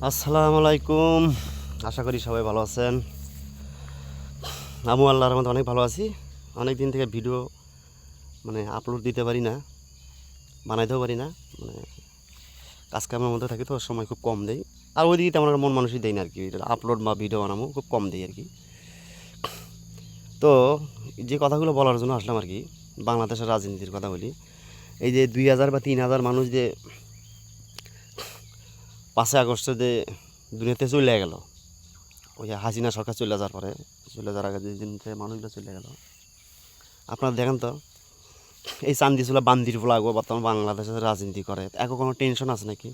আসসালামু আলাইকুম। আশা করি সবাই ভালো আছেন। আমি আল্লাহর রহমতে অনেক ভালো আছি। অনেক দিন থেকে ভিডিও আপলোড দিতে পারি না, বানাইতেও পারি না। কাজকামের মধ্যে থাকি তো সময় খুব কম দেই। আর ওইদিকে তেমন মন মানুষই দেয় না আর কি, আপলোড বা ভিডিও বানাবো খুব কম দেই আর কি। তো যে কথাগুলো বলার জন্য আসলাম আর কি, বাংলাদেশের রাজনীতির কথা বলি। এই যে 2000 বা 3000 মানুষ যে 5ই আগস্টে যে দুনিয়াতে চলে গেল, ওই হাসিনা সরকার চলে যাওয়ার পরে, চলে যাওয়ার আগে যেদিন থেকে মানুষগুলো চলে গেল, আপনারা দেখেন তো এই চান্দিচুলা বান্দির ফোলাগো বর্তমান বাংলাদেশের রাজনীতি করে, এখন কোনো টেনশন আছে নাকি?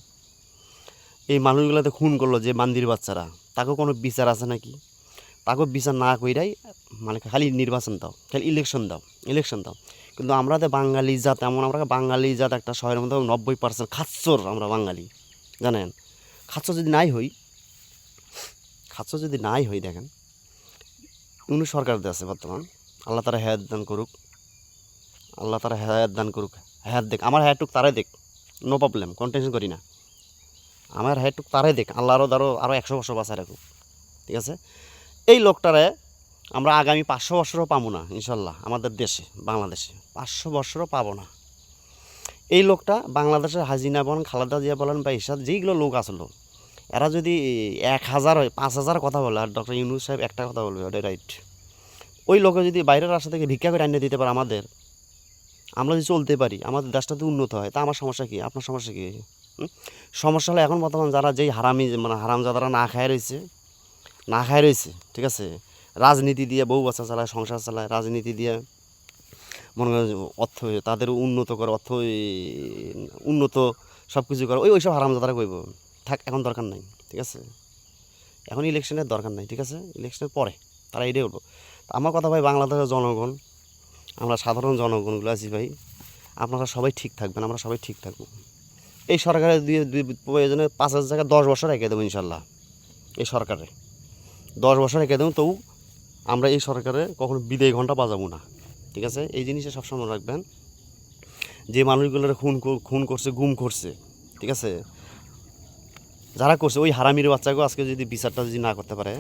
এই মানুষগুলোতে খুন করলো যে বান্দির বাচ্চারা, তাকেও কোনো বিচার আছে নাকি? তাকেও বিচার না কইরাই খালি নির্বাচন দাও, খালি ইলেকশন দাও। কিন্তু আমরা তো বাঙালি জাত, এমন আমরা বাঙালি জাত একটা শহরের মধ্যে 90% খাচ্চর আমরা বাঙালি, জানেন? খাচ্চর যদি নাই হই দেখেন, উনি সরকার আছে বর্তমান, আল্লাহ তারা হেদায়েত দান করুক, হেয়াত দেখ, আমার হেয়ারটুক তারাই দেখ, নো প্রবলেম, কোনো টেনশন করি না। আমার হেয়ারটুক তারাই দেখ, আল্লাহ আরও 100 বছর বাঁচায় রাখুক, ঠিক আছে? এই লোকটারে আমরা আগামী 500 বছরও পাবো না ইনশাল্লাহ, আমাদের দেশে বাংলাদেশে 500 বছরও পাবো না। এই লোকটা বাংলাদেশের হাসিনা বলেন, খালেদা জিয়া বলেন বা এরশাদ যেইগুলো লোক আসলো, এরা যদি 1000 হয়, 5000 কথা বলে, আর ডক্টর ইউনূস সাহেব একটা কথা বলবে, ওটাই রাইট। ওই লোকে যদি বাইরের রাস্তা থেকে ভিক্ষা করে আনিয়ে দিতে পারে আমাদের, আমরা যদি চলতে পারি, আমাদের দেশটা তো উন্নত হয়, তা আমার সমস্যা কী? আপনার সমস্যা কী? সমস্যা হলো এখন বর্তমান যারা যেই হারামজাদারা না খায় রয়েছে, ঠিক আছে? রাজনীতি দিয়ে বউ বাচ্চা চালায়, সংসার চালায়, রাজনীতি দিয়ে মনে করেন অর্থ, তাদের উন্নত করে, উন্নত সব কিছু করে, ওইসব হারামজাদারা কইব থাক, এখন দরকার নাই, ঠিক আছে? এখন ইলেকশনের দরকার নাই, ঠিক আছে? ইলেকশনের পরে তারা এটাই বলবো। আমার কথা ভাই, বাংলাদেশের জনগণ, আমরা সাধারণ জনগণগুলো আছি ভাই, আপনারা সবাই ঠিক থাকবেন, আমরা সবাই ঠিক থাকবো। এই সরকারের প্রয়োজনে 5,000 জায়গায় 10 বছর রেখে দেবো ইনশাল্লাহ। এই সরকারে 10 বছর রেখে দেবো, তবু আমরা এই সরকারে কখনো বিদায় ঘন্টা বাজাবো না, ঠিক আছে? এই জিনিসটা সবসময় রাখবেন। যে মানুষগুলোর খুন করছে, গুম করছে, ঠিক আছে, যারা করছে, ওই হারামির বাচ্চাকেও আজকে যদি বিচারটা যদি না করতে পারে,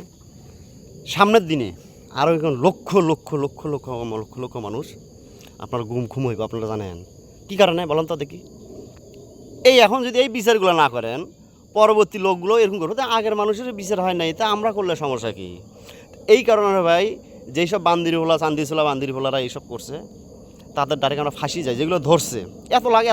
সামনের দিনে আরও এখন লক্ষ লক্ষ লক্ষ লক্ষ লক্ষ লক্ষ মানুষ আপনার খুম হইব, আপনারা জানেন কী কারণে বলেন তো দেখি? এই এখন যদি এই বিচারগুলো না করেন, পরবর্তী লোকগুলো এরকম করবো, তা আগের মানুষের বিচার হয় নাই, তা আমরা করলে সমস্যা কী? এই কারণে ভাই, যেসব চান্দিচুলা বান্দির ভোলারা এইসব করছে, তাদের ডাইরেক্ট আমরা ফাঁসি যাই, যেগুলো ধরছে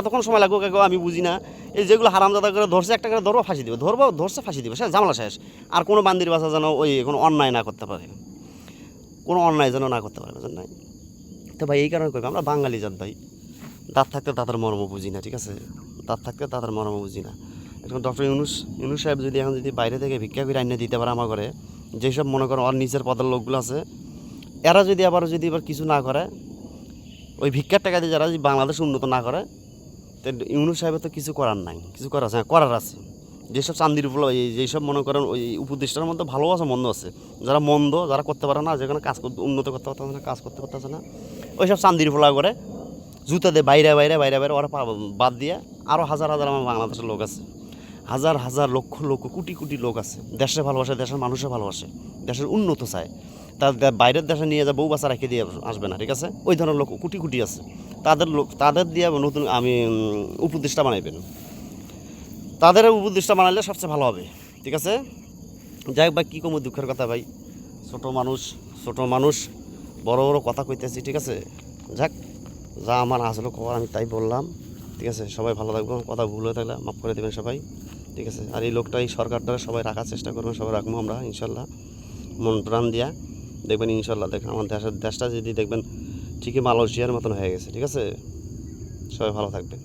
এতক্ষণ সময় লাগবে কেউ আমি বুঝি না। এই যেগুলো হারামজাদা করে ধরছে, একটা করে ধরবো, ফাঁসি দেবে, ধরছে ফাঁসি দেবে, শেষ, ঝামেলা শেষ। আর কোনো বান্দির বাসা যেন কোনো অন্যায় না করতে পারে, বুঝলেন নাই? তো ভাই এই কারণে করবে, আমরা বাঙালি জাত ভাই, দাঁত থাকতে তাদের মর্ম বুঝি না, ঠিক আছে? এখন ডক্টর ইউনূস সাহেব যদি এখন যদি বাইরে থেকে ভিক্ষা করে আনিয়ে দিতে পারে আমার ঘরে, যেসব মনে করেন ওর নিচের পদের লোকগুলো আছে, এরা যদি আবার কিছু না করে, ওই ভিক্ষার টাকা দিয়ে যারা যদি বাংলাদেশ উন্নত না করে, তো ইউনূস সাহেবের তো কিছু করার আছে। যেসব চান্দির উপর যেসব মনে করেন ওই উপদেষ্টার মধ্যে ভালো আছে, মন্দ আছে, যারা করতে পারে না, যেখানে উন্নত করতে পারতেছে না, কাজ করতে পারতেছে না, ওই সব চান্দির ফোলা করে জুতা দিয়ে বাইরে ওরা বাদ দিয়ে আরও হাজার হাজার আমার বাংলাদেশের লোক আছে, হাজার হাজার লক্ষ লক্ষ কোটি কোটি লোক আছে, দেশে ভালোবাসে, দেশের মানুষে ভালোবাসে, দেশের উন্নত চায়, তার বাইরের দেশে নিয়ে যা বউ বাচ্চা রেখে দিয়ে আসবে না, ঠিক আছে? ওই ধরনের লোক কোটি কোটি আছে, তাদের দিয়ে নতুন আমি উপদেষ্টা বানাইবেন, তাদের উপদেষ্টা বানাইলে সবচেয়ে ভালো হবে, ঠিক আছে? যাই হোক ভাই, কী কম দুঃখের কথা ভাই, ছোট মানুষ বড় বড় কথা কইতেছি, ঠিক আছে? যাক, যা আমার আসলে খবর আমি তাই বললাম, ঠিক আছে? সবাই ভালো থাকবো, কথা ভুল হয়ে থাকলে মাফ করে দেবেন সবাই, ঠিক আছে? আর এই লোকটা, এই সরকারটা সবাই রাখার চেষ্টা করবেন, সবাই রাখবো আমরা ইনশাল্লাহ, মন প্রাণ দিয়া দেখবেন ইনশাল্লাহ। দেখেন আমার দেশটা যদি দেখবেন ঠিকই মালয়েশিয়ার মতন হয়ে গেছে, ঠিক আছে? সবাই ভালো থাকবেন।